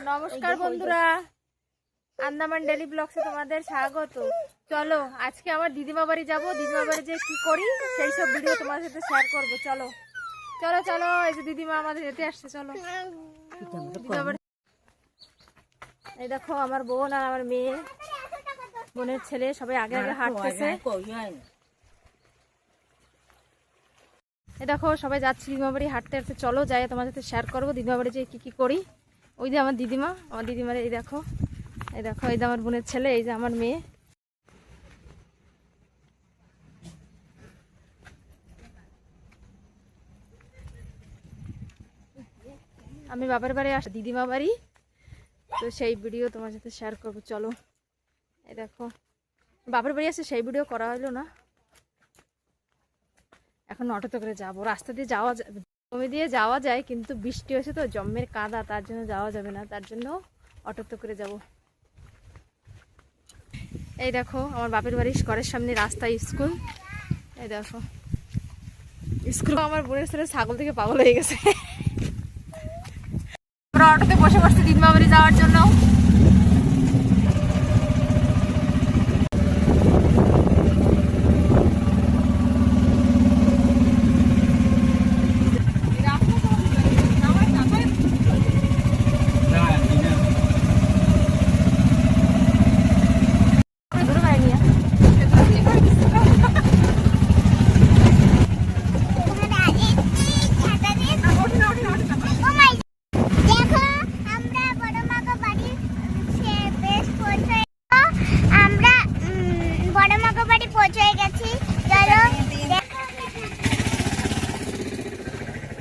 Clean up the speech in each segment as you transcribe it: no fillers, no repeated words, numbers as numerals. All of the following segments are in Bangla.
নমস্কার বন্ধুরা, আন্দামান ডেলি ব্লগসে তোমাদের স্বাগত। চলো আজকে আমার দিদিমা বাড়ি যাবো। দিদিমা বাড়ি যে কি করি সেই সব ভিডিও তোমাদের সাথে শেয়ার করবো। চলো চলো চলো, এই যে দিদিমা আমাদের যেতে আসছে। চলো দিদিমা বাড়ি। এই দেখো আমার বোন আর আমার মেয়ে, বোনের ছেলে সবাই আগে আগে হাঁটতেছে। এই দেখো সবাই যাচ্ছি দিদিমা বাড়ি হাঁটতে হাঁটতে। চলো যাই তোমাদের সাথে শেয়ার করবো দিদিমা বাড়ি যে কি করি। ওই যে আমার দিদিমার এই দেখো, এই দেখো, এই যে আমার বোনের ছেলে, এই যে আমার মেয়ে। আমি বাবার বাড়ি আসি, দিদিমা বাড়ি, তো সেই ভিডিও তোমার সাথে শেয়ার করবো। চলো এই দেখো বাবার বাড়ি আসে, সেই ভিডিও করা হলো না। এখন অটোতে করে যাবো, রাস্তা দিয়ে যাওয়া যাবে, জমি দিয়ে যাওয়া যায়, কিন্তু বৃষ্টি হয়েছে তো জম্মের কাদা, তার জন্য যাওয়া যাবে না, তার জন্য অটোতে করে যাব। এই দেখো আমার বাপের বাড়ির ঘরের সামনে রাস্তা, স্কুল। এই দেখো স্কুল। আমার বোনের ছেলে ছাগল থেকে পাগল হয়ে গেছে। আমরা অটোতে বসে পড়ছি দিদিমা বাড়ি যাওয়ার জন্য।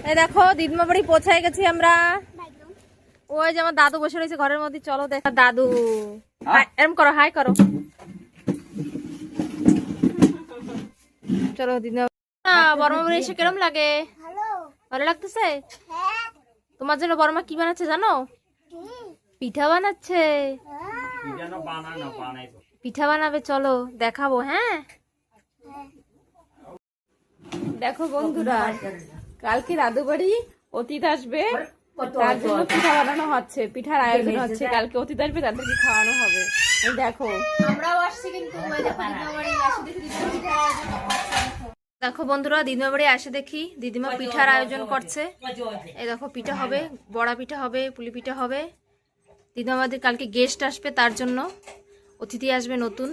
এই দেখো দিদিমা বাড়ি পৌঁছায় গেছি আমরা। ওই যে আমার দাদু বসে রয়েছে ঘরের মধ্যে। চলো দেখা দাদু, এরম করো, হাই করো। চলো দিদিমা। বড়মা বাড়ি এসে কিরম লাগে? ভালো লাগতেছে? তোমার জন্য বড়মা কি বানাচ্ছে জানো? পিঠা বানাচ্ছে। পিঠা বানাবে, চলো দেখাবো। হ্যাঁ দেখো বন্ধুরা, কালকে দাদু বাড়ি অতীত আসবে, তার জন্য পিঠা বানানো হচ্ছে, পিঠার আয়োজন হচ্ছে। কালকে অতীত আসবে, তাদেরকে খাওয়ানো হবে। দেখো আমরাও আসছি, কিন্তু দেখো বন্ধুরা দিদিমা বাড়ি আসে দেখি দিদিমা পিঠার আয়োজন করছে। এই দেখো পিঠা হবে, বড়া পিঠা হবে, পুলি পিঠা হবে। দিদিমা বাড়ির কালকে গেস্ট আসবে, তার জন্য অতিথি আসবে নতুন।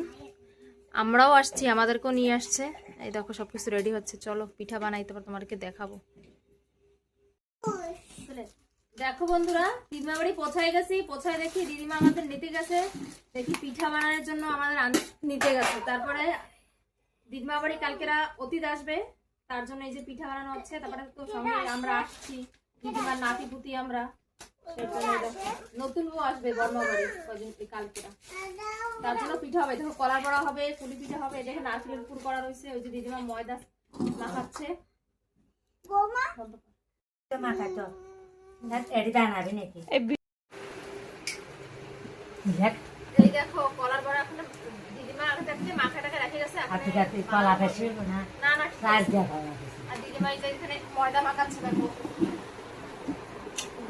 আমরাও আসছি, আমাদেরকেও নিয়ে আসছে। এই দেখো সবকিছু রেডি হচ্ছে। চলো পিঠা বানাই, তারপর তোমাদেরকে দেখাবো। দেখো বন্ধুরা দিদিমা বাড়ি পৌঁছায় গেছি। পৌঁছায় দেখি দিদিমা আমাদের নিতে গেছে, দেখি পিঠা বানানোর জন্য আমাদের নিতে গেছে। তারপরে দিদিমা বাড়ি কালকেরা অতীত আসবে, তার জন্য এই যে পিঠা বানানো হচ্ছে। তারপরে তো সঙ্গে আমরা আসছি, দিদিমার নাতি পুতি আমরা। নতুন বউ আসবে বর্মা বাড়ি কালকেরা, তার জন্য পিঠা হবে। দেখো কলার বড়া হবে, পুলি পিঠা হবে, দেখে নারকেলের পুর করা রয়েছে। ওই যে দিদিমা ময়দা মাখাচ্ছে। এই দেখো কলার বড়া এখন দিদিমা আগে থাকতে মাখাটাকে রেখে গেছে। আর দিদিমা এখানে ময়দা মাখাচ্ছে। দেখো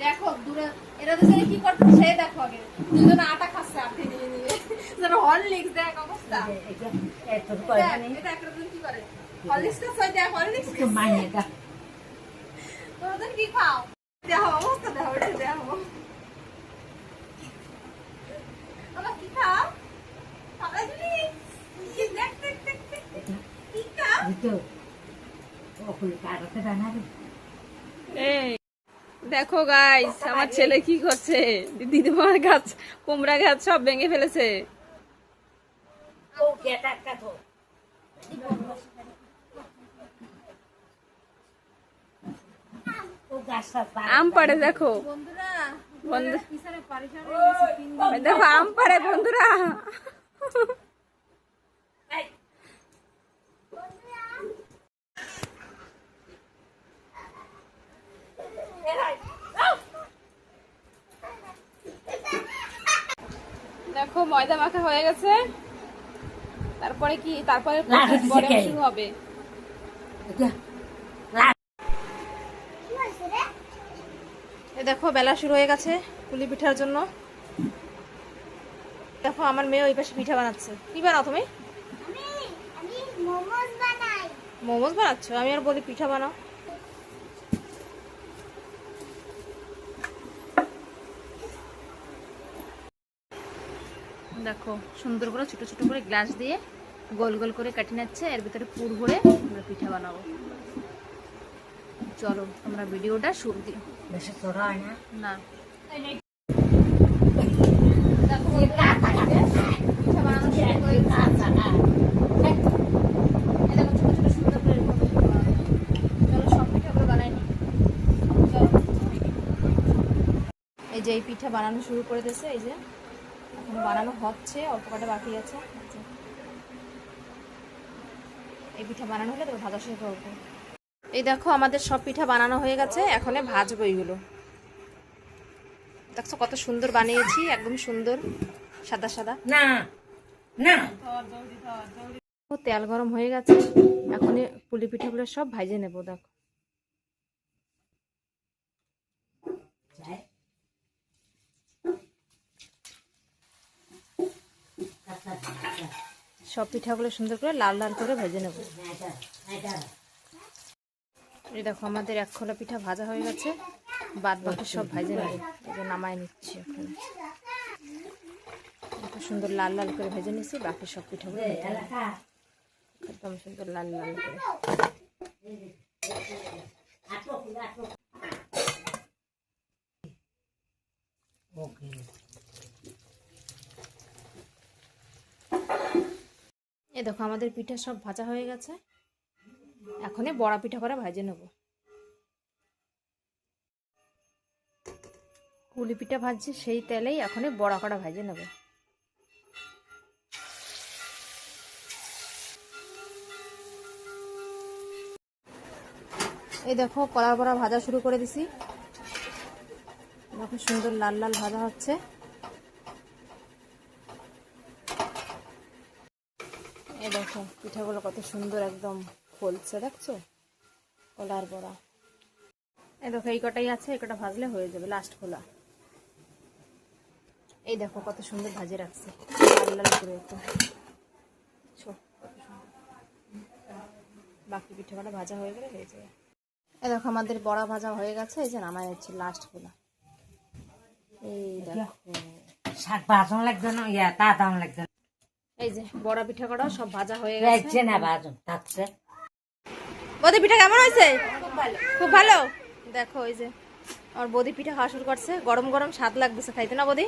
দেখো দূরে এরা দুজনে কি করছে সে দেখো, আগে দুজনে আটা খাচ্ছে আপনি নিয়ে নিয়ে। যেন হরলিক্স, দেখ অবস্থা। এটা একটা দুজন কি করে, হরলিক্স খাচ্ছে। দেখ হরলিক্স তোদের কি খাও, দেখো অবস্থা, দেখো এটা দেখো আমার কি খাও। দেখো গাইস আমার ছেলে কি করছে, দিদিমার গাছ, কুমড়া গাছ সব ভেঙে ফেলেছে। আম পাড়ে দেখো বন্ধুরা, দেখো আম পাড়ে বন্ধুরা। দেখো ময়দা মাখা হয়ে গেছে, তারপরে কি, তারপরে শুরু হবে। দেখো বেলা শুরু হয়ে গেছে। পুলি পিঠার জন্য। দেখো আমার মেয়ে ওই পাশে পিঠা বানাচ্ছে। কি বানাও তুমি? মোমোজ বানাচ্ছ? আমি আর বলি পিঠা বানাও। দেখো সুন্দর করে ছোট ছোট করে গ্লাস দিয়ে গোল গোল করে কাটি নিচ্ছে, এর ভিতরে পুর ভরে আমরা পিঠা বানাবো। চলো আমরা ভিডিওটা শুরু দিই। বেশি ছোট হয় না? না দেখো পিঠা বানানো শুরু করে দেখো ছোট ছোট সুন্দর করে এরকম পিঠা বানাবো। চলো সব পিঠাগুলো বানাই নি। চলো এই যে এই পিঠা বানানো শুরু করে দিয়েছে, এই যে এখন বানানো হচ্ছে, অল্প কটা বাকি আছে। এই পিঠা বানানো হলে তো ভাজা শেষ করবো। এই দেখো আমাদের সব পিঠা বানানো হয়ে গেছে, এখন ভাজবো এইগুলো। দেখছো কত সুন্দর বানিয়েছি, একদম সুন্দর সাদা সাদা। না না তেল গরম হয়ে গেছে, এখন পুলি পিঠাগুলো সব ভাজে নেবো। দেখো সব পিঠাগুলো সুন্দর করে লাল লাল করে ভেজে নেব। এই দেখো আমাদের এক খোলা পিঠা ভাজা হয়ে গেছে, বাদ বাকি সব ভেজে নেব। এই যে নামায় নিচ্ছি এখন। এত সুন্দর লাল লাল করে ভেজে নিচ্ছি, বাকি সব পিঠাগুলো একদম সুন্দর লাল লাল করে। এই দেখো আমাদের পিঠা সব ভাজা হয়ে গেছে, এখনই বড়া পিঠা করে ভেজে নেব। পুলি পিঠা ভাজছি সেই তেলেই এখনই বড়া করা ভেজে নেব। এই দেখো কলার বড়া ভাজা শুরু করে দিছি, দেখো সুন্দর লাল লাল ভাজা হচ্ছে। এই দেখো পিঠাগুলো কত সুন্দর একদম ফলছে, দেখছো কলার বড়া। এই দেখো এই কটাই আছে, এই কটা ভাজলে হয়ে যাবে লাস্ট খোলা। এই দেখো কত সুন্দর ভাজে রাখছে লাল লাল করে একদম। বাকি পিঠাগুলো ভাজা হয়ে গেলে হয়ে যাবে। এই দেখো আমাদের বড়া ভাজা হয়ে গেছে, এই যে নামায় যাচ্ছে লাস্ট খোলা। এই দেখো শাক ভাজন লাগবে না, ইয়া তা দাম লাগবে। এই যে বড়া পিঠা করা সব ভাজা হয়ে গেছে না ভাজন থাকছে। বদি পিঠা কেমন হয়েছে? খুব ভালো। দেখো ওই যে আমার বদি পিঠা খাওয়া শুরু করছে, গরম গরম স্বাদ লাগতেছে খাইতে, না বদি?